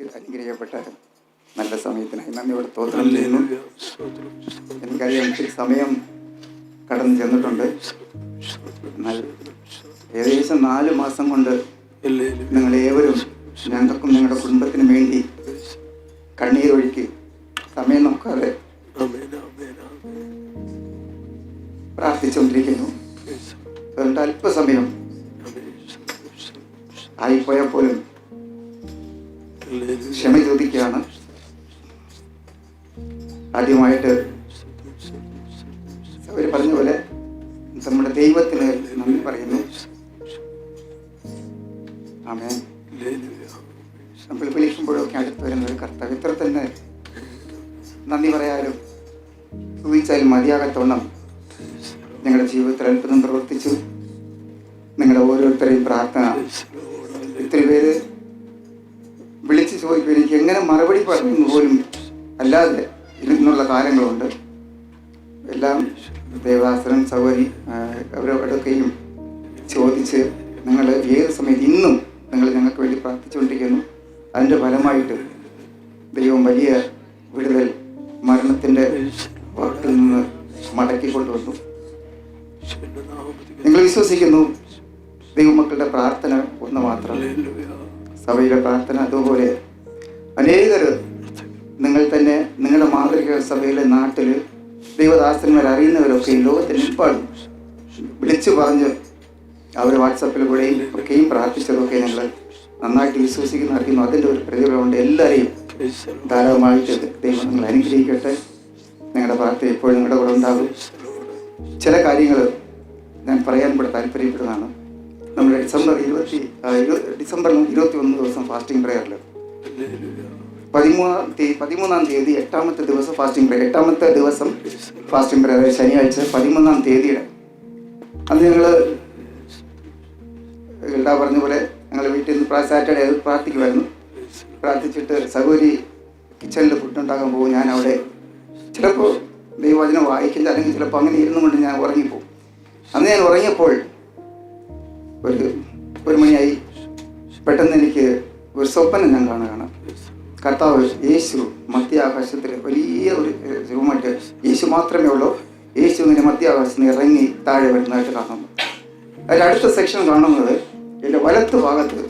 അനുഗ്രഹിക്കപ്പെട്ട നല്ല സമയത്തിനായി നന്ദിയോടെ സ്തോത്രം ചെയ്യുന്നു. എനിക്കറിയാം ഇത്തിരി സമയം കടന്നു ചെന്നിട്ടുണ്ട്. എന്നാൽ ഏകദേശം 4 മാസം കൊണ്ട് നിങ്ങളേവരും ഞങ്ങൾക്കും നിങ്ങളുടെ കുടുംബത്തിനും വേണ്ടി കണ്ണീരൊഴുക്കി സമയം നോക്കാതെ പ്രാർത്ഥിച്ചുകൊണ്ടിരിക്കുന്നു. അതുകൊണ്ട് അല്പസമയം ആയിപ്പോയാൽ പോലും ക്ഷമ ചോദിക്കുകയാണ്. ആദ്യമായിട്ട് അവർ പറഞ്ഞ പോലെ നമ്മുടെ ദൈവത്തിന് നന്ദി പറയുന്നു. ആമേൻ. നമ്മൾ വിളിക്കുമ്പോഴൊക്കെ അടുത്ത് വരുന്ന ഒരു കർത്താവ് ഇത്ര തന്നെ നന്ദി പറയാനും സൂചിച്ചാലും മതിയാകത്തോണം നിങ്ങളുടെ ജീവിതത്തിൽ അത്ഭുതം പ്രവർത്തിച്ചു. നിങ്ങളുടെ ഓരോരുത്തരെയും പ്രാർത്ഥന ഇത്തിരി പേര് വിളിച്ച് ചോദിക്കും, എനിക്ക് എങ്ങനെ മറുപടി പറയുന്നു പോലും അല്ലാതെ ഇരുന്നുള്ള കാലങ്ങളുണ്ട്. എല്ലാം ദേവാസനം സൗകര്യം അവരോടൊക്കെയും ചോദിച്ച് നിങ്ങൾ ഏത് സമയത്ത് ഇന്നും നിങ്ങൾ ഞങ്ങൾക്ക് വേണ്ടി പ്രാർത്ഥിച്ചുകൊണ്ടിരിക്കുന്നു. അതിൻ്റെ ഫലമായിട്ട് ദൈവം വലിയ വിടുതൽ മരണത്തിൻ്റെ വാക്കിൽ നിന്ന് മടക്കിക്കൊണ്ടുവന്നു. നിങ്ങൾ വിശ്വസിക്കുന്നു ദൈവമക്കളുടെ പ്രാർത്ഥന ഒന്ന് മാത്രം, സഭയിലെ പ്രാർത്ഥന. അതുപോലെ അനേകർ നിങ്ങൾ തന്നെ നിങ്ങളുടെ മാതൃക സഭയിലെ നാട്ടിൽ ദൈവദാസന്മാർ അറിയുന്നവരൊക്കെ ലോകത്തിനെമ്പാടും വിളിച്ചു പറഞ്ഞ് അവർ വാട്സപ്പിലൂടെയും ഒക്കെയും പ്രാർത്ഥിച്ചതൊക്കെ ഞങ്ങൾ നന്നായിട്ട് വിശ്വസിക്കുന്ന അറിയുന്നു. അതിൻ്റെ ഒരു പ്രതിഫലമുണ്ട്. എല്ലാവരെയും ധാരാളമായിട്ട് ദൈവം നിങ്ങൾ അനുഗ്രഹിക്കട്ടെ. നിങ്ങളുടെ പ്രാർത്ഥന എപ്പോഴും നിങ്ങളുടെ കൂടെ ഉണ്ടാകും. ചില കാര്യങ്ങൾ ഞാൻ പറയാൻ കൂടെ താല്പര്യപ്പെടുന്നതാണ്. നമ്മുടെ ഡിസംബറിൽ 21 ദിവസം ഫാസ്റ്റിംഗ് പ്രയറിൽ 13-ാം തീയതി 8ാമത്തെ ദിവസം ഫാസ്റ്റിംഗ് പ്രയർ, 8ാമത്തെ ദിവസം ഫാസ്റ്റിംഗ് പ്രയർ, ശനിയാഴ്ച 13-ാം തീയതിയുടെ അന്ന് ഞങ്ങൾ എല്ലാ പറഞ്ഞ പോലെ ഞങ്ങൾ വീട്ടിൽ നിന്ന് സാറ്റർഡേ അത് പ്രാർത്ഥിക്കുമായിരുന്നു. പ്രാർത്ഥിച്ചിട്ട് സഹോദരി കിച്ചണിൽ ഫുഡ് ഉണ്ടാക്കാൻ പോകും. ഞാൻ അവിടെ ചിലപ്പോൾ ദൈവവചനം വായിക്കില്ല, അല്ലെങ്കിൽ ചിലപ്പോൾ അങ്ങനെ ഇരുന്നു കൊണ്ട് ഞാൻ ഉറങ്ങിപ്പോവും. അന്ന് ഞാൻ ഉറങ്ങിയപ്പോൾ ഒരു മണിയായി. പെട്ടെന്ന് എനിക്ക് ഒരു സ്വപ്നം ഞാൻ കാണുകയാണ്. കർത്താവ് യേശു മധ്യാകാശത്തിൽ വലിയ ഒരു രൂപമായിട്ട്, യേശു മാത്രമേ ഉള്ളൂ, യേശു ഇങ്ങനെ മധ്യാകാശത്ത് നിന്ന് ഇറങ്ങി താഴെ വരുന്നതായിട്ട് കാണുന്നു. അതിൻ്റെ അടുത്ത സെക്ഷൻ കാണുന്നത് എൻ്റെ വലത്ത് ഭാഗത്ത്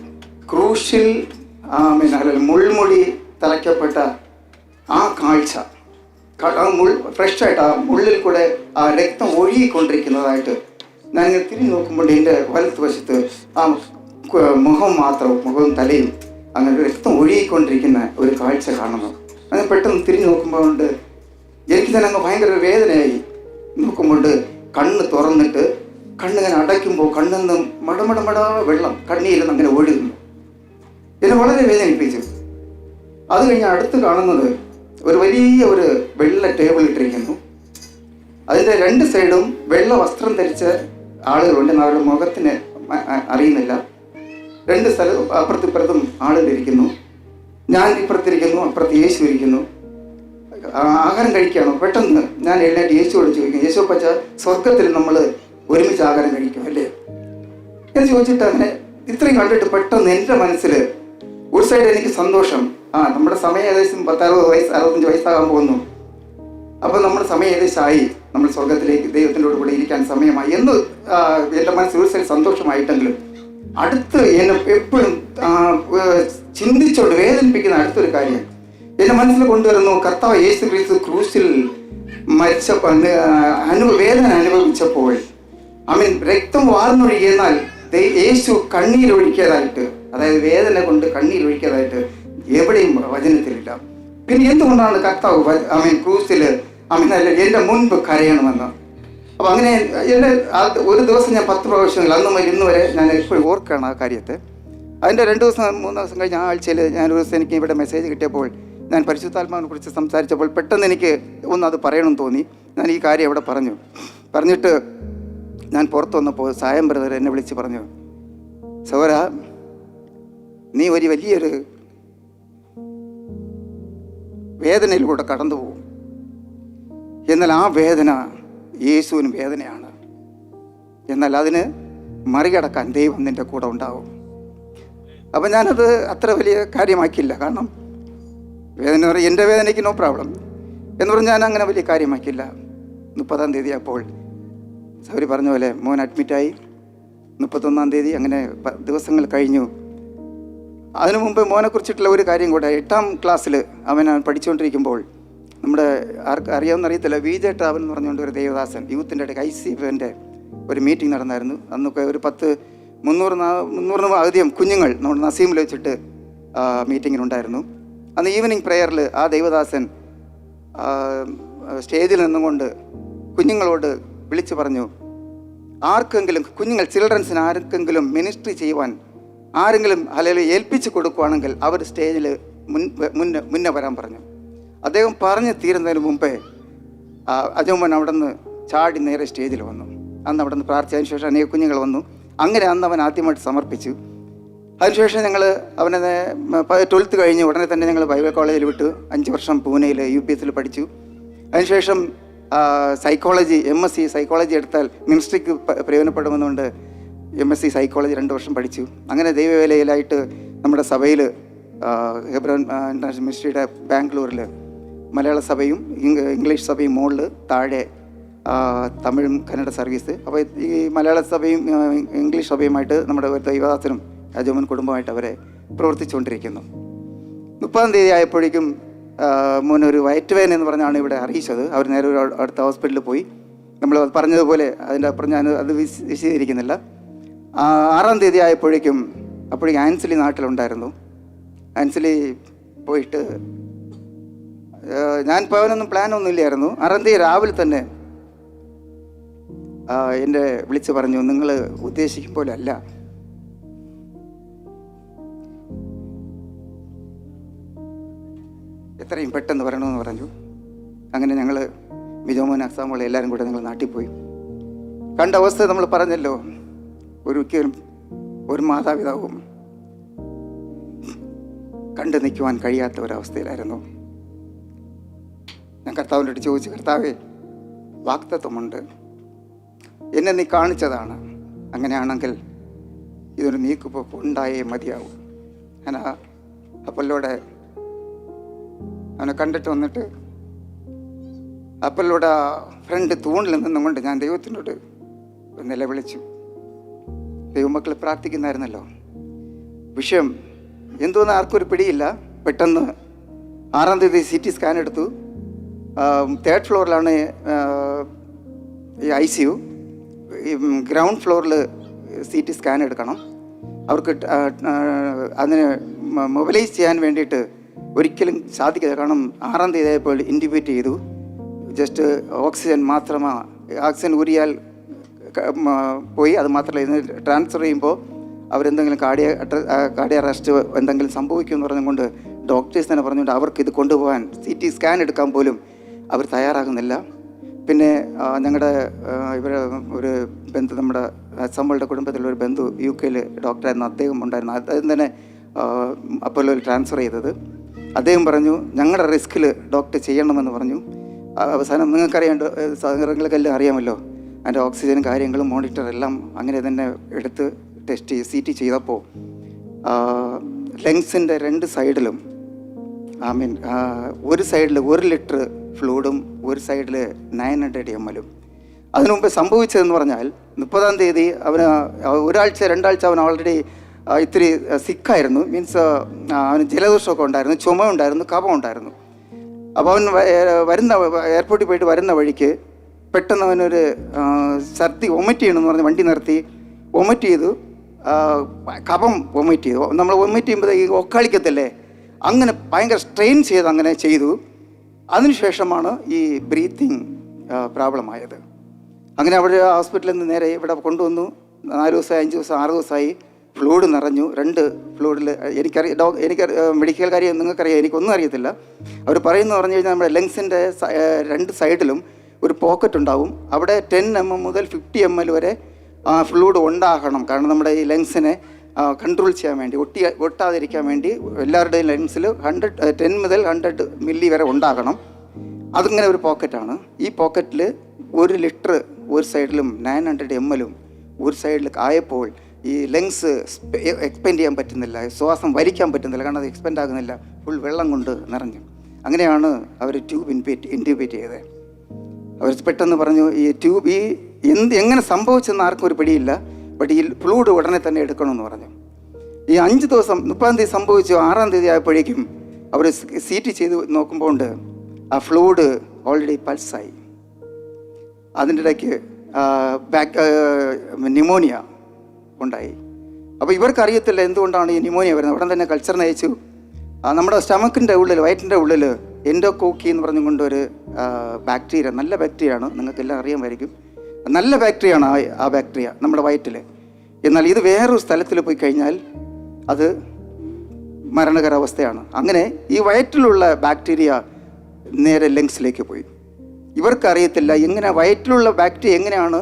ക്രൂശിൽ മുൾമുടി തലയ്ക്കപ്പെട്ട ആ കാഴ്ച, ഫ്രഷായിട്ട് ആ മുള്ളിൽ കൂടെ ആ രക്തം ഒഴുകിക്കൊണ്ടിരിക്കുന്നതായിട്ട് ഞാനിങ്ങനെ തിരിഞ്ഞു നോക്കുമ്പോൾ എൻ്റെ വലത്ത് വശത്ത് ആ മുഖവും തലയും അങ്ങനെ രക്തം ഒഴുകിക്കൊണ്ടിരിക്കുന്ന ഒരു കാഴ്ച കാണുന്നു. അങ്ങനെ പെട്ടെന്ന് തിരിഞ്ഞു നോക്കുമ്പോൾ എനിക്ക് തന്നെ അങ്ങ് ഭയങ്കര വേദനയായി. നോക്കുമ്പോൾ കണ്ണ് തുറന്നിട്ട് കണ്ണിങ്ങനെ അടയ്ക്കുമ്പോൾ കണ്ണിൽ നിന്ന് മടമടമട വെള്ളം കണ്ണീരിൽ നിന്ന് അങ്ങനെ ഒഴുകുന്നു. എന്നെ വളരെ വേദനിപ്പിച്ചു. അത് കഴിഞ്ഞ് അടുത്ത് കാണുന്നത് ഒരു വലിയ ഒരു വെള്ള ടേബിൾ ഇട്ടിരിക്കുന്നു. അതിൻ്റെ 2 സൈഡും വെള്ള വസ്ത്രം ധരിച്ച ആളുകളുണ്ട്. അവരുടെ മുഖത്തിന് അറിയുന്നില്ല. 2 സ്ഥലം അപ്പുറത്തിപ്പുറത്തും ആളുകളിരിക്കുന്നു. ഞാൻ ഇപ്പുറത്തിരിക്കുന്നു, അപ്പുറത്ത് യേശു ഇരിക്കുന്നു. ആഹാരം കഴിക്കുകയാണ്. പെട്ടെന്ന് ഞാൻ എഴുന്നേറ്റ് യേശുവോട് ചോദിക്കും, യേശു പച്ച, സ്വർഗത്തിൽ നമ്മൾ ഒരുമിച്ച് ആഹാരം കഴിക്കും അല്ലേ എന്ന് ചോദിച്ചിട്ട് അങ്ങനെ ഇത്രയും കണ്ടിട്ട് പെട്ടെന്ന് എൻ്റെ മനസ്സിൽ ഒരു സൈഡ് എനിക്ക് സന്തോഷം. നമ്മുടെ സമയം ഏകദേശം 60 വയസ്സ് 65 വയസ്സാകാൻ പോകുന്നു. അപ്പോൾ നമ്മുടെ സമയം ഏകദേശമായി, നമ്മൾ സ്വർഗത്തിലേക്ക് ദൈവത്തിൻ്റെ കൂടെ ഇരിക്കാൻ സമയമായി എന്ന് എൻ്റെ മനസ്സിൽ ഒരു സൈഡ് സന്തോഷമായിട്ടെങ്കിലും അടുത്ത് എന്നെ എപ്പോഴും ചിന്തിച്ചോണ്ട് വേദനിപ്പിക്കുന്ന അടുത്തൊരു കാര്യം എൻ്റെ മനസ്സിൽ കൊണ്ടുവരുന്നു. കർത്താവ് യേശു ക്രിസ്തു ക്രൂശിൽ വേദന അനുഭവിച്ചപ്പോൾ രക്തം വാർന്നൊഴുകിയെന്നാൽ യേശു കണ്ണീരൊഴുക്കിയതായിട്ട്, അതായത് വേദന കൊണ്ട് കണ്ണീരൊഴുക്കിയതായിട്ട് എവിടെയും വചനത്തിലില്ല. പിന്നെ എന്തുകൊണ്ടാണ് കർത്താവ് ക്രൂസിൽ എൻ്റെ മുൻപ് കരയണമെന്ന്? അപ്പോൾ അങ്ങനെ എൻ്റെ ഒരു ദിവസം ഞാൻ 10 പ്രാവശ്യങ്ങൾ അന്ന് മുതൽ ഇന്ന് വരെ ഞാൻ എപ്പോഴും ഓർക്കുകയാണ് ആ കാര്യത്തെ. അതിൻ്റെ 2 ദിവസം 3 ദിവസം കഴിഞ്ഞ ആ ആഴ്ചയിൽ ഞാനൊരു ദിവസം എനിക്ക് ഇവിടെ മെസ്സേജ് കിട്ടിയപ്പോൾ ഞാൻ പരിശുദ്ധാത്മാവിനെ കുറിച്ച് സംസാരിച്ചപ്പോൾ പെട്ടെന്ന് എനിക്ക് അത് പറയണമെന്ന് തോന്നി. ഞാൻ ഈ കാര്യം അവിടെ പറഞ്ഞിട്ട് ഞാൻ പുറത്ത് വന്നപ്പോൾ സായം ബ്രദർ എന്നെ വിളിച്ച് പറഞ്ഞു, സഹോദര, നീ ഒരു വലിയൊരു വേദനയിലൂടെ കടന്നു പോകും. എന്നാൽ ആ വേദന യേശുവിന് വേദനയാണ്. എന്നാൽ അതിന് മറികടക്കാൻ ദൈവം നിൻ്റെ കൂടെ ഉണ്ടാവും. അപ്പം ഞാനത് അത്ര വലിയ കാര്യമാക്കിയില്ല. കാരണം വേദന പറയും, എൻ്റെ വേദനയ്ക്ക് നോ പ്രോബ്ലം എന്ന് പറഞ്ഞ് ഞാൻ അങ്ങനെ വലിയ കാര്യമാക്കിയില്ല. 30-ാം തീയതി അപ്പോൾ അവർ പറഞ്ഞ പോലെ മോൻ അഡ്മിറ്റായി. 31-ാം തീയതി അങ്ങനെ ദിവസങ്ങൾ കഴിഞ്ഞു. അതിനു മുമ്പ് മോനെക്കുറിച്ചിട്ടുള്ള ഒരു കാര്യം കൂടെ, 8ാം ക്ലാസ്സിൽ അവൻ പഠിച്ചുകൊണ്ടിരിക്കുമ്പോൾ നമ്മുടെ ആർക്ക് അറിയാമെന്ന് അറിയത്തില്ല, VJ ട്രാവൽ എന്ന് പറഞ്ഞുകൊണ്ട് ഒരു ദേവദാസൻ യൂത്തിൻ്റെ ഇടയ്ക്ക് ICFൻ്റെ ഒരു മീറ്റിംഗ് നടന്നായിരുന്നു. അന്നൊക്കെ ഒരു 300 അധികം കുഞ്ഞുങ്ങൾ നമ്മുടെ നസീമിൽ വെച്ചിട്ട് മീറ്റിങ്ങിനുണ്ടായിരുന്നു. അന്ന് ഈവനിങ് പ്രെയറിൽ ആ ദേവദാസൻ സ്റ്റേജിൽ നിന്നുകൊണ്ട് കുഞ്ഞുങ്ങളോട് വിളിച്ചു പറഞ്ഞു, ആർക്കെങ്കിലും ചിൽഡ്രൻസിന് ആർക്കെങ്കിലും മിനിസ്ട്രി ചെയ്യുവാൻ ആരെങ്കിലും അല്ലെങ്കിൽ ഏൽപ്പിച്ച് കൊടുക്കുകയാണെങ്കിൽ അവർ സ്റ്റേജിൽ മുന്നേ വരാൻ പറഞ്ഞു. അദ്ദേഹം പറഞ്ഞ് തീരുന്നതിന് മുമ്പേ അജോമൻ അവിടെ നിന്ന് ചാടി നേരെ സ്റ്റേജിൽ വന്നു. അന്ന് അവിടെ നിന്ന് പ്രാർത്ഥിച്ചതിന് ശേഷം അനേക കുഞ്ഞുങ്ങൾ വന്നു. അങ്ങനെ അന്ന് അവൻ ആദ്യമായിട്ട് സമർപ്പിച്ചു. അതിനുശേഷം ഞങ്ങൾ അവനെ 12th കഴിഞ്ഞ് ഉടനെ തന്നെ ഞങ്ങൾ ബൈബിൾ കോളേജിൽ വിട്ടു. 5 വർഷം പൂനെയിൽ UPSൽ പഠിച്ചു. അതിനുശേഷം സൈക്കോളജി MSc സൈക്കോളജി എടുത്താൽ മിനിസ്ട്രിക്ക് പ്രയോജനപ്പെടുമെന്നുകൊണ്ട് MSc സൈക്കോളജി 2 വർഷം പഠിച്ചു. അങ്ങനെ ദൈവവേലയിലായിട്ട് നമ്മുടെ സഭയിൽ ഹെബ്രോൻ ഇൻ്റർനാഷണൽ മിനിസ്ട്രിയുടെ ബാംഗ്ലൂരിൽ മലയാള സഭയും ഇംഗ്ലീഷ് സഭയും മുകളിൽ, താഴെ തമിഴും കന്നഡ സർവീസ്. അപ്പോൾ ഈ മലയാള സഭയും ഇംഗ്ലീഷ് സഭയുമായിട്ട് നമ്മുടെ ദൈവദാസനും അജോമൻ കുടുംബമായിട്ട് അവരെ പ്രവർത്തിച്ചുകൊണ്ടിരിക്കുന്നു. 30-ാം തീയതി ആയപ്പോഴേക്കും മോനൊരു വയറ്റുവേദന എന്ന് പറഞ്ഞാണ് ഇവിടെ അറിയിച്ചത്. അവർ നേരെ ഒരു അടുത്ത ഹോസ്പിറ്റലിൽ പോയി. നമ്മൾ പറഞ്ഞതുപോലെ അതിൻ്റെ അപ്പുറം ഞാൻ അത് വിശദീകരിക്കുന്നില്ല. 6-ാം തീയതി ആയപ്പോഴേക്കും ആൻസിലി നാട്ടിലുണ്ടായിരുന്നു. ആൻസിലി പോയിട്ട് ഞാൻ പോകാനൊന്നും പ്ലാനൊന്നും ഇല്ലായിരുന്നു. 6-ാം തീയതി രാവിലെ തന്നെ എന്നെ വിളിച്ച് പറഞ്ഞു, നിങ്ങൾ ഉദ്ദേശിക്കും പോലെ അല്ല, എത്രയും പെട്ടെന്ന് വരണമെന്ന് പറഞ്ഞു. അങ്ങനെ ഞങ്ങൾ ബിജോമോൻ അക്സാമോളെ എല്ലാവരും കൂടെ ഞങ്ങൾ നാട്ടിൽ പോയി. കണ്ട അവസ്ഥ നമ്മൾ പറഞ്ഞല്ലോ, ഒരിക്കലും ഒരു മാതാപിതാവും കണ്ടു നിൽക്കുവാൻ കഴിയാത്ത ഒരവസ്ഥയിലായിരുന്നു. ഞാൻ കർത്താവിൻ്റെ അടുത്ത് ചോദിച്ചു, കർത്താവേ, വാഗ്ദത്തമുണ്ട്, എന്നെ നീ കാണിച്ചതാണ്, അങ്ങനെയാണെങ്കിൽ ഇതൊരു നീക്കുപോക്ക് ഉണ്ടായേ മതിയാവും. ഞാൻ അപ്പല്ലോടെ അവനെ കണ്ടിട്ട് വന്നിട്ട് അപ്പല്ലോടെ ഫ്രണ്ട് തൂണിൽ നിന്നുകൊണ്ട് ഞാൻ ദൈവത്തിനോട് നിലവിളിച്ചു. ദൈവമക്കൾ പ്രാർത്ഥിക്കുന്നായിരുന്നല്ലോ. വിഷയം എന്തോന്ന് ആർക്കൊരു പിടിയില്ല. പെട്ടെന്ന് 6-ാം തീയതി CT സ്കാൻ എടുത്തു. 3rd ഫ്ലോറിലാണ് ഈ ICU. ഗ്രൗണ്ട് ഫ്ലോറിൽ CT സ്കാൻ എടുക്കണം. അവർക്ക് അതിന് മൊബിലൈസ് ചെയ്യാൻ വേണ്ടിയിട്ട് ഒരിക്കലും സാധിക്കില്ല. കാരണം 6-ാം തീയതി ആയപ്പോൾ ഇൻറ്റിബ്യൂട്ട് ചെയ്തു. ജസ്റ്റ് ഓക്സിജൻ ഓക്സിജൻ ഊരിയാൽ പോയി. അത് മാത്രമല്ല, ഇതിന് ട്രാൻസ്ഫർ ചെയ്യുമ്പോൾ അവരെന്തെങ്കിലും കാർഡിയ അറസ്റ്റ് എന്തെങ്കിലും സംഭവിക്കുമെന്ന് പറഞ്ഞുകൊണ്ട് ഡോക്ടേഴ്സ് തന്നെ പറഞ്ഞുകൊണ്ട് അവർക്ക് ഇത് കൊണ്ടുപോകാൻ CT സ്കാൻ എടുക്കാൻ പോലും അവർ തയ്യാറാകുന്നില്ല. പിന്നെ ഞങ്ങളുടെ ഒരു ബന്ധു, നമ്മുടെ അസംബിളുടെ കുടുംബത്തിലൊരു ബന്ധു UK ഡോക്ടറായിരുന്നു, അദ്ദേഹം ഉണ്ടായിരുന്നു. അദ്ദേഹം തന്നെ അപ്പോലോയിൽ ട്രാൻസ്ഫർ ചെയ്തത്. അദ്ദേഹം പറഞ്ഞു, ഞങ്ങളുടെ റിസ്കിൽ ഡോക്ടർ ചെയ്യണമെന്ന് പറഞ്ഞു. അവസാനം നിങ്ങൾക്കെല്ലാം അറിയാമല്ലോ, അതിൻ്റെ ഓക്സിജനും കാര്യങ്ങളും മോണിറ്റർ എല്ലാം അങ്ങനെ തന്നെ എടുത്ത് ടെസ്റ്റ് ചെയ്ത് CT ചെയ്തപ്പോൾ ലങ്സിൻ്റെ 2 സൈഡിലും ഒരു സൈഡിൽ 1 ലിറ്റർ ഫ്ലൂയിഡും ഒരു സൈഡിൽ 900 ml. അതിനു മുമ്പ് സംഭവിച്ചതെന്ന് പറഞ്ഞാൽ 30-ാം തീയതി അവന് 2 ആഴ്ച അവൻ ഓൾറെഡി ഇത്തിരി സിക്കായിരുന്നു. മീൻസ് അവന് ജലദോഷമൊക്കെ ഉണ്ടായിരുന്നു, ചുമ ഉണ്ടായിരുന്നു, കഫം ഉണ്ടായിരുന്നു. അപ്പോൾ അവൻ എയർപോർട്ടിൽ പോയിട്ട് വരുന്ന വഴിക്ക് പെട്ടെന്ന് അവനൊരു ഛർദി വൊമിറ്റ് ചെയ്യണമെന്ന് പറഞ്ഞ് വണ്ടി നിർത്തി വൊമിറ്റ് ചെയ്തു. കഫം വൊമിറ്റ് ചെയ്തു. നമ്മൾ വൊമിറ്റ് ചെയ്യുമ്പോൾ ഈ ഒക്കാളിക്കത്തല്ലേ, അങ്ങനെ ഭയങ്കര സ്ട്രെയിൻ ചെയ്ത് അങ്ങനെ ചെയ്തു. അതിനുശേഷമാണ് ഈ ബ്രീത്തിങ് പ്രോബ്ലമായത്. അങ്ങനെ അവിടെ ഹോസ്പിറ്റലിൽ നിന്ന് നേരെ ഇവിടെ കൊണ്ടുവന്നു. 4 ദിവസം 5 ദിവസം 6 ദിവസമായി. ഫ്ലൂയിഡ് നിറഞ്ഞു. 2 ഫ്ലൂയിഡിൽ എനിക്ക് മെഡിക്കൽ കാര്യം നിങ്ങൾക്കറിയാം, എനിക്കൊന്നും അറിയത്തില്ല. അവർ പറയുന്നത് പറഞ്ഞു കഴിഞ്ഞാൽ നമ്മുടെ ലങ്സിൻ്റെ 2 സൈഡിലും ഒരു പോക്കറ്റ് ഉണ്ടാവും. അവിടെ 10 mm മുതൽ 50 ml വരെ ഫ്ലൂയിഡ് ഉണ്ടാകണം. കാരണം നമ്മുടെ ഈ ലങ്സിനെ കൺട്രോൾ ചെയ്യാൻ വേണ്ടി, ഒട്ടാതിരിക്കാൻ വേണ്ടി എല്ലാവരുടെയും ലങ്സിൽ 10 മുതൽ 100 മില്ലി വരെ ഉണ്ടാകണം. അതിങ്ങനെ ഒരു പോക്കറ്റാണ്. ഈ പോക്കറ്റിൽ 1 ലിറ്റർ ഒരു സൈഡിലും 900 ml ഒരു സൈഡിൽ ആയപ്പോൾ ഈ ലങ്സ് എക്സ്പെൻഡ് ചെയ്യാൻ പറ്റുന്നില്ല, ശ്വാസം വലിക്കാൻ പറ്റുന്നില്ല, കാരണം അത് എക്സ്പെൻഡ് ആകുന്നില്ല, ഫുൾ വെള്ളം കൊണ്ട് നിറഞ്ഞു. അങ്ങനെയാണ് അവർ ട്യൂബ് ഇൻട്യൂബേറ്റ് ചെയ്തത്. അവർ പെട്ടെന്ന് പറഞ്ഞു ഈ ട്യൂബ് എങ്ങനെ സംഭവിച്ചെന്ന് ആർക്കും ഒരു പിടിയില്ല, ബട്ട് ഈ ഫ്ലൂയിഡ് ഉടനെ തന്നെ എടുക്കണമെന്ന് പറഞ്ഞു. ഈ 5 ദിവസം 30-ാം തീയതി സംഭവിച്ചു. 6-ാം തീയതി ആയപ്പോഴേക്കും അവർ CT ചെയ്ത് നോക്കുമ്പോൾ ആ ഫ്ലൂയിഡ് ഓൾറെഡി പൾസായി. അതിൻ്റെ ഇടയ്ക്ക് ന്യൂമോണിയ ഉണ്ടായി. അപ്പോൾ ഇവർക്കറിയത്തില്ല എന്തുകൊണ്ടാണ് ഈ ന്യൂമോണിയ വരുന്നത്. ഉടൻ തന്നെ കൾച്ചറിന് അയച്ചു. നമ്മുടെ സ്റ്റമക്കിൻ്റെ ഉള്ളിൽ, വയറ്റിൻ്റെ ഉള്ളിൽ എൻഡോകോക്കി എന്ന് പറഞ്ഞുകൊണ്ടൊരു ബാക്ടീരിയ, നല്ല ബാക്ടീരിയയാണ്, നിങ്ങൾക്കെല്ലാം അറിയാമായിരിക്കും. നല്ല ബാക്ടീരിയയാണ് ആ ബാക്ടീരിയ നമ്മുടെ വയറ്റിൽ. എന്നാൽ ഇത് വേറൊരു സ്ഥലത്തിൽ പോയി കഴിഞ്ഞാൽ അത് മരണകരാവസ്ഥയാണ്. അങ്ങനെ ഈ വയറ്റിലുള്ള ബാക്ടീരിയ നേരെ ലങ്സിലേക്ക് പോയി. ഇവർക്കറിയത്തില്ല എങ്ങനെ വയറ്റിലുള്ള ബാക്ടീരിയ എങ്ങനെയാണ്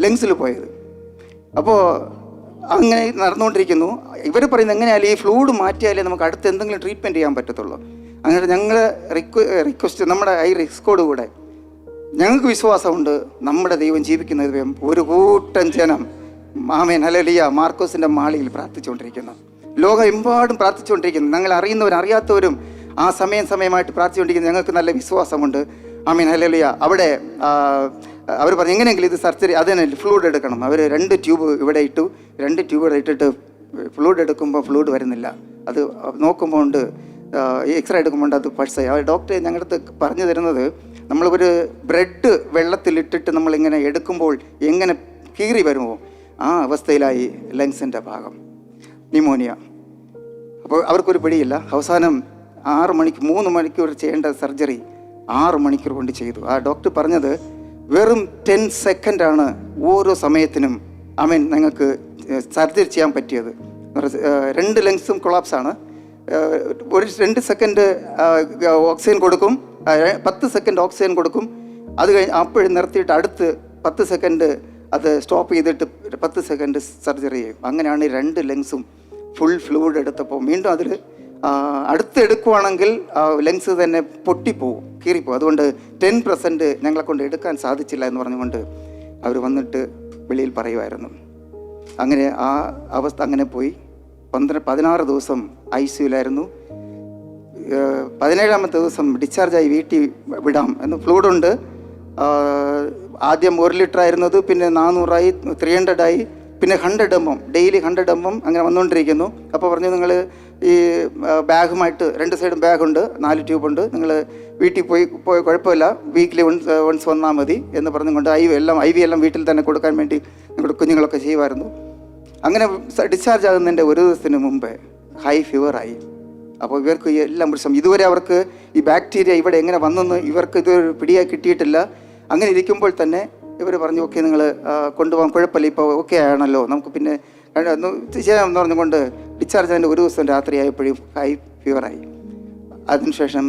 ലങ്സിൽ പോയത്. അപ്പോൾ അങ്ങനെ നടന്നുകൊണ്ടിരിക്കുന്നു. ഇവർ പറയുന്നത് എങ്ങനെയായാലും ഈ ഫ്ലൂയിഡ് മാറ്റിയാലേ നമുക്ക് അടുത്ത് എന്തെങ്കിലും ട്രീറ്റ്മെൻറ്റ് ചെയ്യാൻ പറ്റത്തുള്ളൂ. അങ്ങനെ ഞങ്ങൾ റിക്വസ്റ്റ്, നമ്മുടെ ഈ റിസ്കോട് കൂടെ ഞങ്ങൾക്ക് വിശ്വാസമുണ്ട് നമ്മുടെ ദൈവം ജീവിക്കുന്നത്. ഒരു കൂട്ടം ജനം ആമേൻ ഹല്ലേലൂയ മാർക്കോസിൻ്റെ മാളിയിൽ പ്രാർത്ഥിച്ചുകൊണ്ടിരിക്കുന്നു. ലോകമെമ്പാടും പ്രാർത്ഥിച്ചുകൊണ്ടിരിക്കുന്നു. ഞങ്ങൾ അറിയുന്നവരും അറിയാത്തവരും ആ സമയമായിട്ട് പ്രാർത്ഥിച്ചുകൊണ്ടിരിക്കുന്നു. ഞങ്ങൾക്ക് നല്ല വിശ്വാസമുണ്ട്. Amen hallelujah. അവിടെ അവർ പറഞ്ഞു എങ്ങനെയെങ്കിലും ഇത് സർജറി, അതിന് ഫ്ലൂയിഡ് എടുക്കണം. അവർ 2 ട്യൂബ് ഇവിടെ ഇട്ടു. 2 ട്യൂബ് ഇവിടെ ഇട്ടിട്ട് ഫ്ലൂയിഡ് എടുക്കുമ്പോൾ ഫ്ലൂയിഡ് വരുന്നില്ല. അത് നോക്കുമ്പോൾ എക്സ്റേ എടുക്കുമ്പോൾ അത് പൾസായി. ആ ഡോക്ടറെ ഞങ്ങളുടെ അടുത്ത് പറഞ്ഞു തരുന്നത്, നമ്മളൊരു ബ്രെഡ് വെള്ളത്തിലിട്ടിട്ട് നമ്മളിങ്ങനെ എടുക്കുമ്പോൾ എങ്ങനെ കീറി വരുമോ ആ അവസ്ഥയിലായി ലങ്സിൻ്റെ ഭാഗം, ന്യൂമോണിയ. അപ്പോൾ അവർക്കൊരു പിടിയില്ല. അവസാനം 3 മണിക്കൂർ ചെയ്യേണ്ട സർജറി 6 മണിക്കൂർ കൊണ്ട് ചെയ്തു. ആ ഡോക്ടർ പറഞ്ഞത് വെറും 10 സെക്കൻഡാണ് ഓരോ സമയത്തിനും ഞങ്ങൾക്ക് സർജറി ചെയ്യാൻ പറ്റിയത്. 2 ലങ്സും കൊളാപ്സാണ്. ഒരു 2 സെക്കൻഡ് ഓക്സിജൻ കൊടുക്കും, 10 സെക്കൻഡ് ഓക്സിജൻ കൊടുക്കും. അത് കഴിഞ്ഞ് അപ്പോഴും നിർത്തിയിട്ട് അടുത്ത് 10 സെക്കൻഡ് അത് സ്റ്റോപ്പ് ചെയ്തിട്ട് 10 സെക്കൻഡ് സർജറി ചെയ്യും. അങ്ങനെയാണ് 2 ലങ്സും ഫുൾ ഫ്ലൂയിഡ് എടുത്തപ്പോൾ വീണ്ടും അതിൽ അടുത്തെടുക്കുവാണെങ്കിൽ ലങ്സ് തന്നെ പൊട്ടിപ്പോവും, കീറിപ്പോവും. അതുകൊണ്ട് 10% ഞങ്ങളെ കൊണ്ട് എടുക്കാൻ സാധിച്ചില്ല എന്ന് പറഞ്ഞുകൊണ്ട് അവർ വന്നിട്ട് വെളിയിൽ പറയുമായിരുന്നു. അങ്ങനെ ആ അവസ്ഥ അങ്ങനെ പോയി. 16 ദിവസം ICUലായിരുന്നു. 17ാമത്തെ ദിവസം ഡിസ്ചാർജായി വീട്ടിൽ വിടാം എന്ന്. ഫ്ലൂയിഡുണ്ട്. ആദ്യം 1 ലിറ്റർ ആയിരുന്നത് പിന്നെ 400 300 പിന്നെ 100 mm, ഡെയിലി 100 mm അങ്ങനെ വന്നുകൊണ്ടിരിക്കുന്നു. അപ്പോൾ പറഞ്ഞു നിങ്ങൾ ഈ ബാഗുമായിട്ട് 2 സൈഡും ബാഗുണ്ട്, 4 ട്യൂബുണ്ട്, നിങ്ങൾ വീട്ടിൽ പോയി കുഴപ്പമില്ല, വീക്കിലി വൺസ് വന്നാൽ മതി എന്ന് പറഞ്ഞുകൊണ്ട് IV എല്ലാം വീട്ടിൽ തന്നെ കൊടുക്കാൻ വേണ്ടി നിങ്ങളുടെ കുഞ്ഞുങ്ങളൊക്കെ ചെയ്യുമായിരുന്നു. അങ്ങനെ ഡിസ്ചാർജ് ആകുന്നതിൻ്റെ 1 ദിവസത്തിന് മുമ്പേ ഹൈ ഫീവറായി. അപ്പോൾ ഇവർക്ക് എല്ലാം പ്രശ്നം. ഇതുവരെ അവർക്ക് ഈ ബാക്ടീരിയ ഇവിടെ എങ്ങനെ വന്നെന്ന് ഇവർക്ക് ഇതൊരു പിടിയായി കിട്ടിയിട്ടില്ല. അങ്ങനെ ഇരിക്കുമ്പോൾ തന്നെ ഇവർ പറഞ്ഞു ഓക്കെ നിങ്ങൾ കൊണ്ടുപോകാൻ കുഴപ്പമില്ല, ഇപ്പോൾ ഓക്കെ ആണല്ലോ, നമുക്ക് പിന്നെ ചെയ്യാമെന്ന് പറഞ്ഞുകൊണ്ട് ഡിസ്ചാർജ് അതിൻ്റെ 1 ദിവസം രാത്രി ആയപ്പോഴും ഹൈ ഫീവറായി. അതിനുശേഷം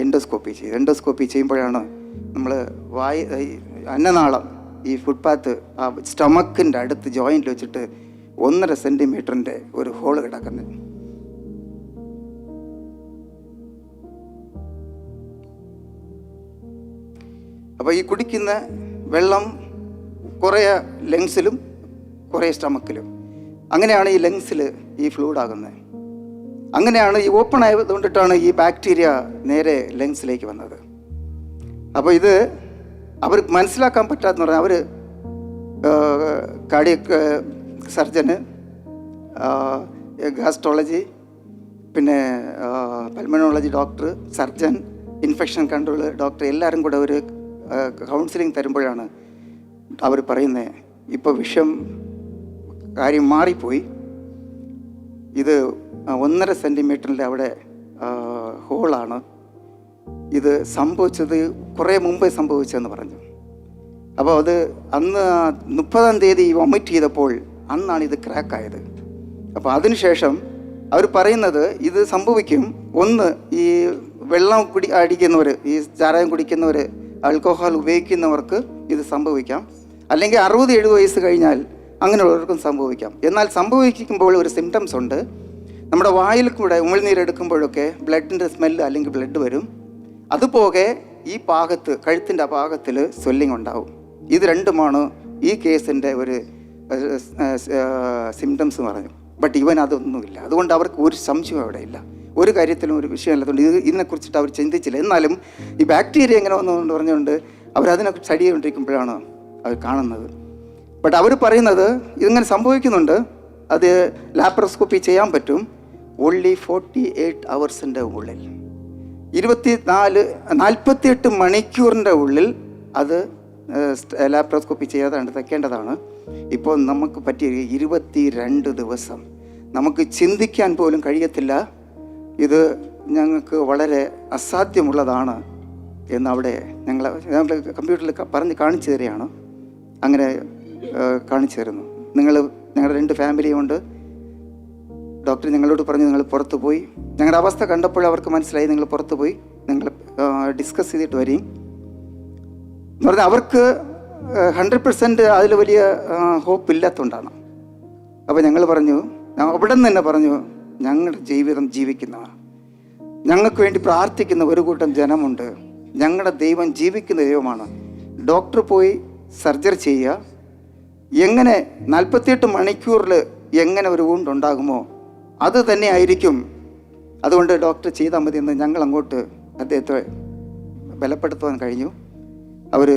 എൻഡോസ്കോപ്പി ചെയ്തു. എൻഡോസ്കോപ്പി ചെയ്യുമ്പോഴാണ് നമ്മൾ അന്നനാളം ഈ ഫുട്പാത്ത് സ്റ്റമക്കിൻ്റെ അടുത്ത് ജോയിൻറ്റിൽ വെച്ചിട്ട് 1.5 സെൻറ്റിമീറ്ററിൻ്റെ ഒരു ഹോള് കിടക്കുന്നത്. അപ്പോൾ ഈ കുടിക്കുന്ന വെള്ളം കുറേ ലങ്സിലും കുറേ സ്റ്റമക്കിലും, അങ്ങനെയാണ് ഈ ലങ്സിൽ ഈ ഫ്ലൂയിഡ് ആകുന്നത്. അങ്ങനെയാണ് ഈ ഓപ്പൺ ആയതുകൊണ്ടിട്ടാണ് ഈ ബാക്ടീരിയ നേരെ ലങ്സിലേക്ക് വന്നത്. അപ്പോൾ ഇത് അവർക്ക് മനസ്സിലാക്കാൻ പറ്റാത്തെന്ന് പറഞ്ഞാൽ അവർ കാർഡിയക് സർജന്, ഗാസ്ട്രോളജി, പിന്നെ pulmonology doctor, surgeon, infection control doctor എല്ലാവരും കൂടെ ഒരു കൗൺസിലിംഗ് തരുമ്പോഴാണ് അവർ പറയുന്നത് ഇപ്പോൾ കാര്യം മാറിപ്പോയി. ഇത് 1.5 സെൻറ്റിമീറ്ററിൻ്റെ അവിടെ ഹോളാണ്. ഇത് സംഭവിച്ചത് കുറേ മുമ്പേ സംഭവിച്ചതെന്ന് പറഞ്ഞു. അപ്പോൾ അത് അന്ന് 30-ാം തീയതി വൊമിറ്റ് ചെയ്തപ്പോൾ അന്നാണ് ഇത് ക്രാക്കായത്. അപ്പോൾ അതിനുശേഷം അവർ പറയുന്നത് ഇത് സംഭവിക്കും. ഒന്ന്, ഈ വെള്ളം അടിക്കുന്നവർ, ഈ ചാരായം കുടിക്കുന്നവർ, ആൽക്കഹോൾ ഉപയോഗിക്കുന്നവർക്ക് ഇത് സംഭവിക്കാം. അല്ലെങ്കിൽ 60-70 വയസ്സ് കഴിഞ്ഞാൽ അങ്ങനെയുള്ളവർക്കും സംഭവിക്കാം. എന്നാൽ സംഭവിക്കുമ്പോൾ ഒരു സിംറ്റംസ് ഉണ്ട്. നമ്മുടെ വായിൽ കൂടെ ഉമിഴ്നീരെടുക്കുമ്പോഴൊക്കെ ബ്ലഡിൻ്റെ സ്മെല്ല് അല്ലെങ്കിൽ ബ്ലഡ് വരും. അതുപോകെ ഈ ഭാഗത്ത്, കഴുത്തിൻ്റെ ഭാഗത്തിൽ സ്വെല്ലിംഗ് ഉണ്ടാവും. ഇത് രണ്ടുമാണ് ഈ കേസിൻ്റെ ഒരു സിംറ്റംസ് പറഞ്ഞു. ബട്ട് ഇവൻ അതൊന്നുമില്ല. അതുകൊണ്ട് അവർക്ക് ഒരു സംശയവും അവിടെ ഇല്ല, ഒരു കാര്യത്തിലും ഒരു വിഷയമല്ലാത്തതുകൊണ്ട് ഇതിനെക്കുറിച്ചിട്ട് അവർ ചിന്തിച്ചില്ല. എന്നാലും ഈ ബാക്ടീരിയ എങ്ങനെ വന്നു പറഞ്ഞുകൊണ്ട് അവരതിനെ സ്റ്റഡി ചെയ്തുകൊണ്ടിരിക്കുമ്പോഴാണ് അവർ കാണുന്നത്. ബട്ട് അവർ പറയുന്നത് ഇതിങ്ങനെ സംഭവിക്കുന്നുണ്ട്, അത് ലാപ്രോസ്കോപ്പി ചെയ്യാൻ പറ്റും ഓൺലി 48 hours ഉള്ളിൽ, 48 മണിക്കൂറിൻ്റെ ഉള്ളിൽ അത് ലാപ്രോസ്കോപ്പി ചെയ്യാതെ വെക്കേണ്ടതാണ്. ഇപ്പോൾ നമുക്ക് പറ്റിയ 22 ദിവസം, നമുക്ക് ചിന്തിക്കാൻ പോലും കഴിയത്തില്ല. ഇത് ഞങ്ങൾക്ക് വളരെ അസാധ്യമുള്ളതാണ് എന്ന് അവിടെ ഞങ്ങൾ കമ്പ്യൂട്ടറിൽ പറഞ്ഞ് കാണിച്ചു തരികയാണ്. അങ്ങനെ കാണിച്ചു തരുന്നു. ഞങ്ങളുടെ 2 ഫാമിലിയും ഉണ്ട്. ഡോക്ടർ ഞങ്ങളോട് പറഞ്ഞു നിങ്ങൾ പുറത്ത് പോയി, ഞങ്ങളുടെ അവസ്ഥ കണ്ടപ്പോൾ അവർക്ക് മനസ്സിലായി നിങ്ങൾ പുറത്ത് പോയി നിങ്ങൾ ഡിസ്കസ് ചെയ്തിട്ട് വരും എന്ന് പറഞ്ഞാൽ അവർക്ക് 100% അതിൽ വലിയ ഹോപ്പ് ഇല്ലാത്തതുകൊണ്ടാണ്. അപ്പോൾ ഞങ്ങൾ പറഞ്ഞു, അവിടെ നിന്ന് തന്നെ പറഞ്ഞു, ഞങ്ങളുടെ ജീവിതം ജീവിക്കുന്നതാണ്, ഞങ്ങൾക്ക് വേണ്ടി പ്രാർത്ഥിക്കുന്ന ഒരു കൂട്ടം ജനമുണ്ട്, ഞങ്ങളുടെ ദൈവം ജീവിക്കുന്ന ദൈവമാണ്. ഡോക്ടർ പോയി സർജറി ചെയ്യുക, എങ്ങനെ 48 മണിക്കൂറിൽ എങ്ങനെ ഒരു വൂണ്ടുണ്ടാകുമോ അത് തന്നെ ആയിരിക്കും, അതുകൊണ്ട് ഡോക്ടർ ചെയ്താൽ മതി എന്ന് ഞങ്ങൾ അങ്ങോട്ട് അദ്ദേഹത്തെ ബലപ്പെടുത്തുവാൻ കഴിഞ്ഞു. അവർ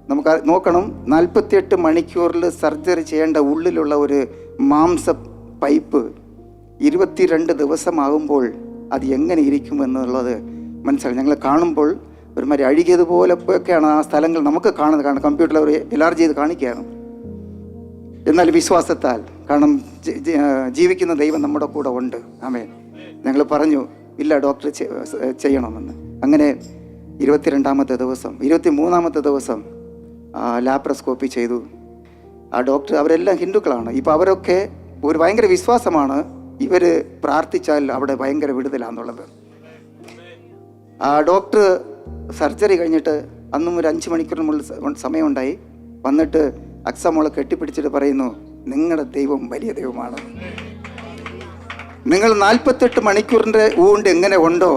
നമുക്ക് നോക്കണം, 48 മണിക്കൂറിൽ സർജറി ചെയ്യേണ്ട ഉള്ളിലുള്ള ഒരു മാംസ പൈപ്പ് 22 ദിവസമാകുമ്പോൾ അത് എങ്ങനെ ഇരിക്കുമെന്നുള്ളത് മനസ്സിലായി. ഞങ്ങൾ കാണുമ്പോൾ ഒരുമാതിരി അഴുകിയതുപോലെ ഒക്കെയാണ് ആ സ്ഥലങ്ങൾ നമുക്ക് കാണുന്നത്. കാരണം കമ്പ്യൂട്ടറിൽ അവർ എലാർജി ചെയ്ത് കാണിക്കുകയാണ്. എന്നാൽ വിശ്വാസത്താൽ, കാരണം ജീവിക്കുന്ന ദൈവം നമ്മുടെ കൂടെ ഉണ്ട്. ആമേൻ. ഞങ്ങൾ പറഞ്ഞു ഇല്ല ഡോക്ടർ ചെയ്യണമെന്ന്. അങ്ങനെ 22ാമത്തെ ദിവസം 23ാമത്തെ ദിവസം ലാപ്രോസ്കോപ്പി ചെയ്തു. ആ ഡോക്ടർ, അവരെല്ലാം ഹിന്ദുക്കളാണ്. ഇപ്പോൾ അവരൊക്കെ ഒരു ഭയങ്കര വിശ്വാസമാണ്, ഇവർ പ്രാർത്ഥിച്ചാൽ അവിടെ ഭയങ്കര വിടുതലാന്നുള്ളത്. ആ ഡോക്ടർ സർജറി കഴിഞ്ഞിട്ട് അന്നും ഒരു 5 മണിക്കൂറിനുള്ളിൽ സമയമുണ്ടായി. വന്നിട്ട് അക്സമോളെ കെട്ടിപ്പിടിച്ചിട്ട് പറയുന്നു, നിങ്ങളുടെ ദൈവം വലിയ ദൈവമാണ്. നിങ്ങൾ 48 മണിക്കൂറിൻ്റെ ഊണ്ട് എങ്ങനെ ഉണ്ടോ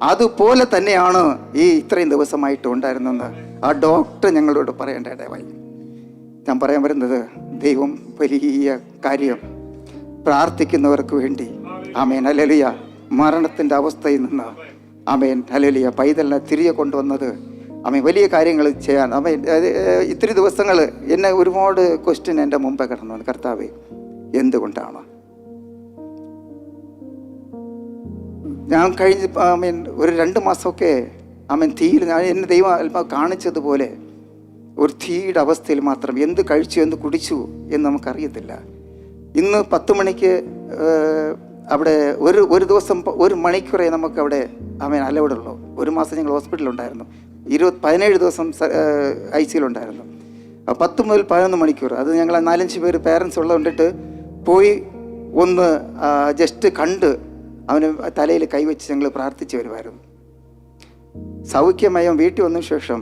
അതുപോലെ തന്നെയാണ് ഈ ഇത്രയും ദിവസമായിട്ട് ഉണ്ടായിരുന്നെന്ന് ആ ഡോക്ടർ ഞങ്ങളോട് പറയേണ്ട ഇടയായി. ഞാൻ പറയാൻ വരുന്നത്, ദൈവം വലിയ കാര്യം പ്രാർത്ഥിക്കുന്നവർക്ക് വേണ്ടി. ആമേൻ, ഹല്ലേലൂയ. മരണത്തിൻ്റെ അവസ്ഥയിൽ നിന്ന് ആമേൻ, ഹല്ലേലൂയ, പൈതലിനെ തിരികെ കൊണ്ടുവന്നത് ആമേൻ, വലിയ കാര്യങ്ങൾ ചെയ്യാൻ. ആമേൻ. ഇത്തിരി ദിവസങ്ങൾ എന്നെ ഒരുപാട് ക്വസ്റ്റ്യൻ എൻ്റെ മുമ്പേ കിടന്നു. കർത്താവേ, എന്തുകൊണ്ടാണ് ഞാൻ കഴിഞ്ഞ് ആമേൻ ഒരു 2 മാസമൊക്കെ ആമേൻ തീയിൽ എന്നെ ദൈവം അല്പം കാണിച്ചതുപോലെ ഒരു തീയുടെ അവസ്ഥയിൽ മാത്രം എന്ത് കഴിച്ചു എന്ത് കുടിച്ചു എന്ന് നമുക്കറിയത്തില്ല. ഇന്ന് 10 മണിക്ക് അവിടെ ഒരു ദിവസം 1 മണിക്കൂറേ നമുക്കവിടെ ആമേൻ അലൗഡുള്ളൂ. 1 മാസം ഞങ്ങൾ ഹോസ്പിറ്റലുണ്ടായിരുന്നു, 17 ദിവസം ICUലുണ്ടായിരുന്നു. 10 മുതൽ 11 മണിക്കൂർ. അത് ഞങ്ങൾ 4-5 പേര് പേരൻസ് ഉള്ളതുകൊണ്ടിട്ട് പോയി ഒന്ന് ജസ്റ്റ് കണ്ട് അവന് തലയിൽ കൈവച്ച് ഞങ്ങൾ പ്രാർത്ഥിച്ച് വരുമായിരുന്നു. സൗഖ്യമയം വീട്ടിൽ വന്ന ശേഷം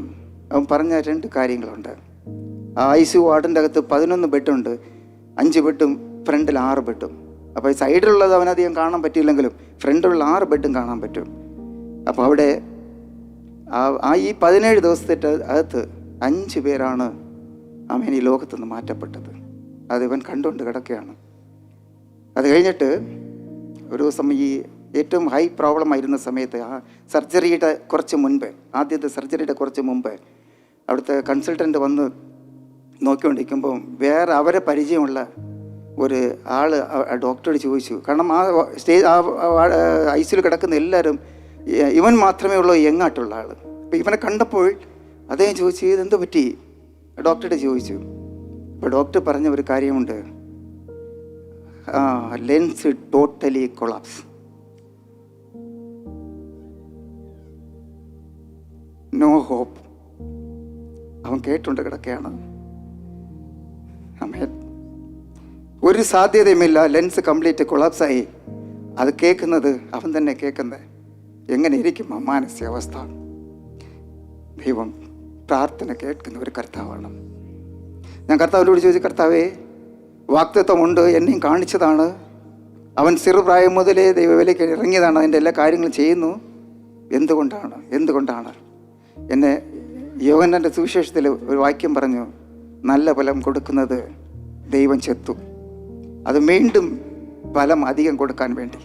അവൻ പറഞ്ഞ 2 കാര്യങ്ങളുണ്ട്. ആ ICU വാർഡിൻ്റെ അകത്ത് 11 ബെഡുണ്ട്, 5 ബെഡും ഫ്രണ്ടിൽ 6 ബെഡും. അപ്പോൾ സൈഡിലുള്ളത് അവനധികം കാണാൻ പറ്റിയില്ലെങ്കിലും ഫ്രണ്ടിലുള്ള 6 ബെഡും കാണാൻ പറ്റും. അപ്പോൾ അവിടെ ഈ 17 ദിവസത്തെ അകത്ത് 5 പേരാണ് അവൻ ഈ ലോകത്തുനിന്ന് മാറ്റപ്പെട്ടത്. അത് ഇവൻ കണ്ടുകൊണ്ട് കിടക്കുകയാണ്. അത് കഴിഞ്ഞിട്ട് ഒരു ദിവസം ഈ ഏറ്റവും ഹൈ പ്രോബ്ലം ആയിരുന്ന സമയത്ത് ആ സർജറിയുടെ കുറച്ച് മുൻപ്, ആദ്യത്തെ സർജറിയുടെ കുറച്ച് മുമ്പ് അവിടുത്തെ കൺസൾട്ടൻ്റ് വന്ന് നോക്കിക്കൊണ്ടിരിക്കുമ്പോൾ വേറെ അവരെ പരിചയമുള്ള ഒരു ആൾ ഡോക്ടറോട് ചോദിച്ചു. കാരണം ആ ICUയിൽ കിടക്കുന്ന എല്ലാവരും ഇവൻ മാത്രമേ ഉള്ളൂ യങ്ങായിട്ടുള്ള ആൾ. അപ്പോൾ ഇവനെ കണ്ടപ്പോൾ അദ്ദേഹം ചോദിച്ചു, ഇതെന്ത് പറ്റി ഡോക്ടറുടെ ചോദിച്ചു. അപ്പോൾ ഡോക്ടർ പറഞ്ഞ ഒരു കാര്യമുണ്ട്, lens totally collapse, no hope. അവൻ കേട്ടുകൊണ്ട് കിടക്കുകയാണ്. ഒരു സാധ്യതയുമില്ല, ലെൻസ് കംപ്ലീറ്റ് കൊളാപ്സായി. അത് കേൾക്കുന്നത് അവൻ തന്നെ കേൾക്കുന്നത്. എങ്ങനെ ഇരിക്കും ആ മാനസികാവസ്ഥ? ദൈവം പ്രാർത്ഥന കേൾക്കുന്ന ഒരു കർത്താവാണ്. ഞാൻ കർത്താവിനോട് ചോദിച്ചു, കർത്താവേ, വാഗ്ദത്തമുണ്ട്, എന്നെയും കാണിച്ചതാണ്, അവൻ ചെറുപ്രായം മുതലേ ദൈവവിലേക്ക് ഇറങ്ങിയതാണ്, അതിൻ്റെ എല്ലാ കാര്യങ്ങളും ചെയ്യുന്നു, എന്തുകൊണ്ടാണ് എന്നെ യോഹന്നാൻ്റെ സുവിശേഷത്തിൽ ഒരു വാക്യം പറഞ്ഞു, നല്ല ഫലം കൊടുക്കുന്നത് ദൈവം ചെത്തു. അത് വീണ്ടും ഫലം അധികം കൊടുക്കാൻ വേണ്ടി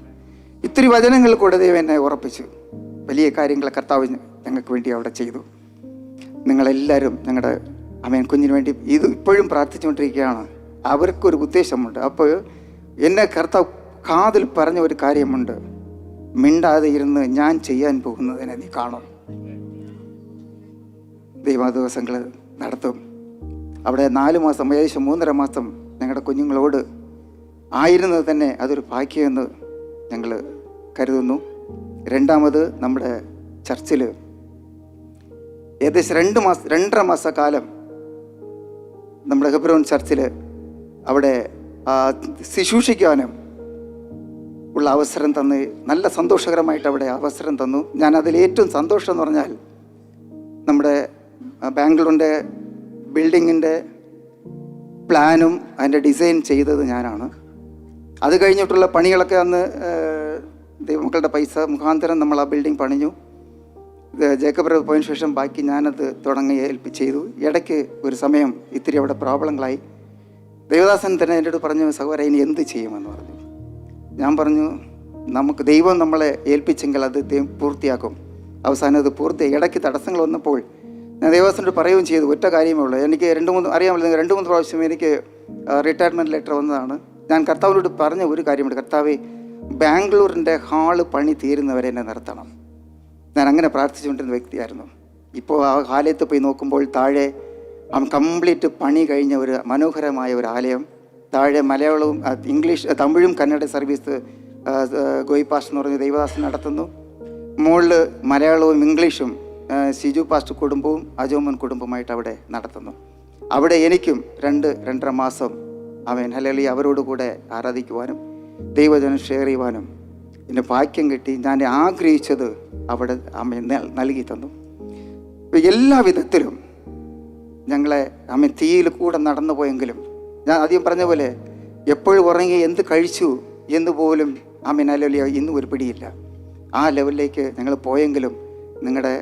ഇത്തിരി വചനങ്ങൾ കൂടെ ദൈവം എന്നെ ഉറപ്പിച്ചു. വലിയ കാര്യങ്ങൾ കർത്താവ് ഞങ്ങൾക്ക് വേണ്ടി അവിടെ ചെയ്തു. നിങ്ങളെല്ലാവരും ഞങ്ങളുടെ കുഞ്ഞിന് വേണ്ടി ഇത് ഇപ്പോഴും പ്രാർത്ഥിച്ചുകൊണ്ടിരിക്കുകയാണ്. അവർക്കൊരു ഉദ്ദേശമുണ്ട്. അപ്പോൾ എന്നെ കർത്താവ് കാതിൽ പറഞ്ഞ ഒരു കാര്യമുണ്ട്, മിണ്ടാതെ ഇരുന്ന് ഞാൻ ചെയ്യാൻ പോകുന്നതിനെ നീ കാണും. ദൈവ ദിവസങ്ങൾ നടത്തും. അവിടെ 4 മാസം, ഏകദേശം 3.5 മാസം ഞങ്ങളുടെ കുഞ്ഞുങ്ങളോട് ആയിരുന്നത് തന്നെ അതൊരു ഭാഗ്യമെന്ന് ഞങ്ങൾ കരുതുന്നു. രണ്ടാമത് നമ്മുടെ ചർച്ചിൽ ഏകദേശം 2.5 മാസക്കാലം നമ്മുടെ ഹെബ്രോൻ ചർച്ചിൽ അവിടെ ശുശ്രൂഷിക്കാനും ഉള്ള അവസരം തന്ന് നല്ല സന്തോഷകരമായിട്ട് അവിടെ അവസരം തന്നു. ഞാനതിൽ ഏറ്റവും സന്തോഷം എന്ന് പറഞ്ഞാൽ നമ്മുടെ ബാംഗ്ലൂരിൻ്റെ ബിൽഡിങ്ങിൻ്റെ പ്ലാനും അതിൻ്റെ ഡിസൈൻ ചെയ്തത് ഞാനാണ്. അത് കഴിഞ്ഞിട്ടുള്ള പണികളൊക്കെ അന്ന് ദൈവമക്കളുടെ പൈസ മുഖാന്തരം നമ്മൾ ആ ബിൽഡിംഗ് പണിഞ്ഞു. ജേക്കബ് പോയതിനു ശേഷം ബാക്കി ഞാനത് തുടങ്ങി ചെയ്തു. ഇടയ്ക്ക് ഒരു സമയം ഇത്തിരി അവിടെ പ്രോബ്ലങ്ങളായി. ദേവദാസൻ തന്നെ എൻ്റെ അടുത്ത് പറഞ്ഞു, സഹോദരൻ ഇനി എന്ത് ചെയ്യുമെന്ന് പറഞ്ഞു. ഞാൻ പറഞ്ഞു, നമുക്ക് ദൈവം നമ്മളെ ഏൽപ്പിച്ചെങ്കിൽ അത് ദൈവം പൂർത്തിയാക്കും. അവസാനം അത് പൂർത്തിയായി. ഇടയ്ക്ക് തടസ്സങ്ങൾ വന്നപ്പോൾ ഞാൻ ദേവദാസനോട് പറയുകയും ചെയ്തു. ഒറ്റ കാര്യമേ ഉള്ളൂ, എനിക്ക് 2-3 പ്രാവശ്യം എനിക്ക് റിട്ടയർമെൻറ്റ് ലെറ്റർ വന്നതാണ്. ഞാൻ കർത്താവിനോട് പറഞ്ഞ ഒരു കാര്യമുണ്ട്, കർത്താവേ ബാംഗ്ലൂരിൻ്റെ ഹാള് പണി തീരുന്നവരെ എന്നെ നിർത്തണം. ഞാൻ അങ്ങനെ പ്രാർത്ഥിച്ചുകൊണ്ടിരുന്ന വ്യക്തിയായിരുന്നു. ഇപ്പോൾ ആ ആലയത്ത് പോയി നോക്കുമ്പോൾ താഴെ കംപ്ലീറ്റ് പണി കഴിഞ്ഞ ഒരു മനോഹരമായ ഒരു ആലയം. താഴെ മലയാളവും തമിഴും കന്നഡ സർവീസ് ഗോയി പാസ്റ്റ് എന്ന് പറഞ്ഞ ദൈവദാസൻ നടത്തുന്നു. മുകളിൽ മലയാളവും ഇംഗ്ലീഷും സിജു പാസ്റ്റ് കുടുംബവും അജോമൻ കുടുംബമായിട്ട് അവിടെ നടത്തുന്നു. അവിടെ എനിക്കും 2-2.5 മാസം ഹല്ലേലൂയ അവരോട് കൂടെ ആരാധിക്കുവാനും ദൈവജനം ഷെയർ ചെയ്യുവാനും എൻ്റെ ഭാഗ്യം കിട്ടി. ഞാൻ ആഗ്രഹിച്ചത് അവിടെ നൽകി തന്നു. എല്ലാ വിധത്തിലും ഞങ്ങളെ തീയിൽ കൂടെ നടന്നു പോയെങ്കിലും, ഞാൻ ആദ്യം പറഞ്ഞ പോലെ എപ്പോഴും ഉറങ്ങി എന്ത് കഴിച്ചു എന്ന് പോലും ഹല്ലേലൂയ ഇന്നും ഒരു പിടിയില്ല. ആ ലെവലിലേക്ക് ഞങ്ങൾ പോയെങ്കിലും നിങ്ങളുടെ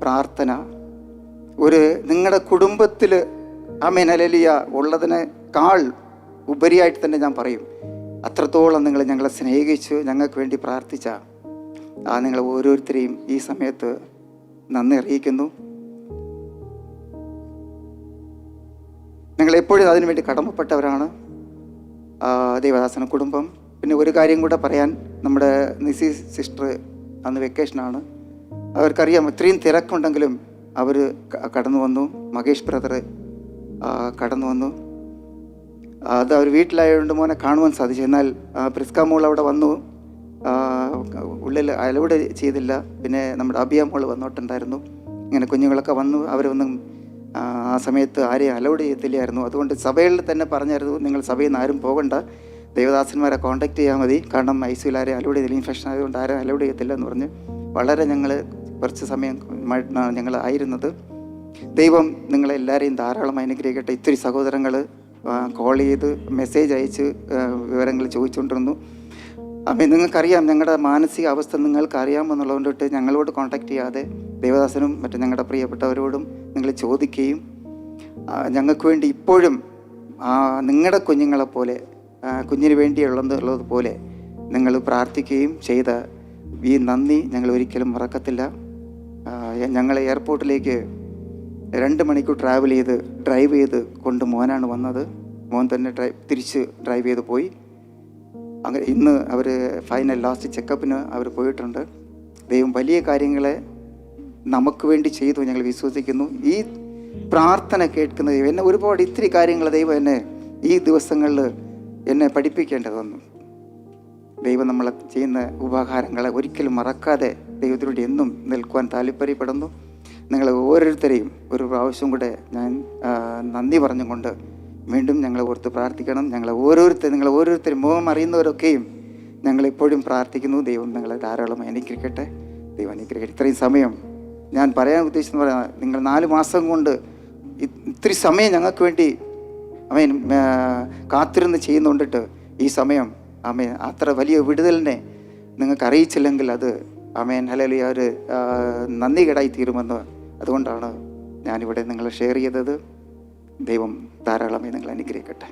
പ്രാർത്ഥന നിങ്ങളുടെ കുടുംബത്തിൽ ഹല്ലേലൂയ ഉള്ളതിനേക്കാൾ ഉപരിയായിട്ട് തന്നെ ഞാൻ പറയും, അത്രത്തോളം നിങ്ങൾ ഞങ്ങളെ സ്നേഹിച്ച് ഞങ്ങൾക്ക് വേണ്ടി പ്രാർത്ഥിച്ച നിങ്ങൾ ഓരോരുത്തരെയും ഈ സമയത്ത് നന്ദി അറിയിക്കുന്നു. ഞങ്ങളെപ്പോഴും അതിനുവേണ്ടി കടമപ്പെട്ടവരാണ് ദേവദാസന കുടുംബം. പിന്നെ ഒരു കാര്യം കൂടെ പറയാൻ, നമ്മുടെ നിസി സിസ്റ്റർ അന്ന് വെക്കേഷനാണ്. അവർക്കറിയാം ഇത്രയും തിരക്കുണ്ടെങ്കിലും അവർ കടന്നു വന്നു. മഹേഷ് ബ്രദർ കടന്നു വന്നു. അത് അവർ വീട്ടിലായതുകൊണ്ട് മോനെ കാണുവാൻ സാധിച്ചു. എന്നാൽ പ്രിസ്ക മോൾ അവിടെ വന്നു, ഉള്ളിൽ അലൗഡ് ചെയ്തില്ല. പിന്നെ നമ്മുടെ അബിയ മോൾ വന്നോട്ടുണ്ടായിരുന്നു. ഇങ്ങനെ കുഞ്ഞുങ്ങളൊക്കെ വന്നു. അവരൊന്നും ആ സമയത്ത് ആരെയും അലൗഡ് ചെയ്യത്തില്ലായിരുന്നു. അതുകൊണ്ട് സഭയിൽ തന്നെ പറഞ്ഞായിരുന്നു, നിങ്ങൾ സഭയിൽ നിന്ന് ആരും പോകണ്ട, ദേവദാസന്മാരെ കോൺടാക്ട് ചെയ്യാൽ മതി, കാരണം ഐസിയിൽ ആരെയും അലൗഡ് ചെയ്തില്ല, ഇൻഫെക്ഷൻ ആയതുകൊണ്ട് ആരും അലൗഡ് ചെയ്യത്തില്ല എന്ന് പറഞ്ഞ് വളരെ ഞങ്ങൾ കുറച്ച് സമയം ഞങ്ങൾ ആയിരുന്നത്. ദൈവം നിങ്ങളെല്ലാവരെയും ധാരാളം അനുഗ്രഹിക്കട്ടെ. ഇത്തിരി സഹോദരങ്ങൾ കോൾ ചെയ്ത് മെസ്സേജ് അയച്ച് വിവരങ്ങൾ ചോദിച്ചുകൊണ്ടിരുന്നു. നിങ്ങൾക്കറിയാം ഞങ്ങളുടെ മാനസിക അവസ്ഥ നിങ്ങൾക്ക് അറിയാമെന്നുള്ളതുകൊണ്ടിട്ട് ഞങ്ങളോട് കോൺടാക്ട് ചെയ്യാതെ ദേവദാസനും മറ്റും ഞങ്ങളുടെ പ്രിയപ്പെട്ടവരോടും നിങ്ങൾ ചോദിക്കുകയും ഞങ്ങൾക്ക് വേണ്ടി ഇപ്പോഴും നിങ്ങളുടെ കുഞ്ഞുങ്ങളെപ്പോലെ കുഞ്ഞിന് വേണ്ടിയുള്ളതുപോലെ നിങ്ങൾ പ്രാർത്ഥിക്കുകയും ചെയ്ത ഈ നന്ദി ഞങ്ങൾ ഒരിക്കലും മറക്കത്തില്ല. ഞങ്ങൾ എയർപോർട്ടിലേക്ക് 2 മണിക്കൂർ ഡ്രൈവ് ചെയ്ത് കൊണ്ട് മോനാണ് വന്നത്. മോൻ തന്നെ തിരിച്ച് ഡ്രൈവ് ചെയ്ത് പോയി. അങ്ങനെ ഇന്ന് അവർ ലാസ്റ്റ് ചെക്കപ്പിന് അവർ പോയിട്ടുണ്ട്. ദൈവം വലിയ കാര്യങ്ങളെ നമുക്ക് വേണ്ടി ചെയ്തു ഞങ്ങൾ വിശ്വസിക്കുന്നു. ഈ പ്രാർത്ഥന കേൾക്കുന്ന ദൈവം എന്നെ ഒരുപാട് ഇത്തിരി കാര്യങ്ങൾ ദൈവം എന്നെ ഈ ദിവസങ്ങളിൽ എന്നെ പഠിപ്പിക്കേണ്ടത് വന്നു. ദൈവം നമ്മൾ ചെയ്യുന്ന ഉപകാരങ്ങളെ ഒരിക്കലും മറക്കാതെ ദൈവത്തിലൂടെ എന്നും നിൽക്കുവാൻ താല്പര്യപ്പെടുന്നു. നിങ്ങൾ ഓരോരുത്തരെയും ഒരു പ്രാവശ്യം കൂടെ ഞാൻ നന്ദി പറഞ്ഞുകൊണ്ട് വീണ്ടും ഞങ്ങളെ ഓർത്ത് പ്രാർത്ഥിക്കണം. നിങ്ങൾ ഓരോരുത്തരും മുഖം അറിയുന്നവരൊക്കെയും ഞങ്ങളെപ്പോഴും പ്രാർത്ഥിക്കുന്നു. ദൈവം നിങ്ങളെ ധാരാളം അനുഗ്രഹിക്കട്ടെ. ദൈവം അനുഗ്രഹിക്കട്ടെ. ഇത്രയും സമയം ഞാൻ പറയാൻ ഉദ്ദേശിച്ചെന്ന് പറയാം, നിങ്ങൾ 4 മാസം കൊണ്ട് ഇത്തിരി സമയം ഞങ്ങൾക്ക് വേണ്ടി കാത്തിരുന്ന് ചെയ്യുന്നുണ്ടിട്ട് ഈ സമയം അത്ര വലിയ വിടുതലിനെ നിങ്ങൾക്ക് അറിയിച്ചില്ലെങ്കിൽ അത് ഹല്ലേലൂയ ഒരു നന്ദി കേടായി തീരുമെന്ന് അതുകൊണ്ടാണ് ഞാനിവിടെ നിങ്ങളെ ഷെയർ ചെയ്തത്. ദൈവം ധാരാളമായി നിങ്ങളെ അനുഗ്രഹിക്കട്ടെ.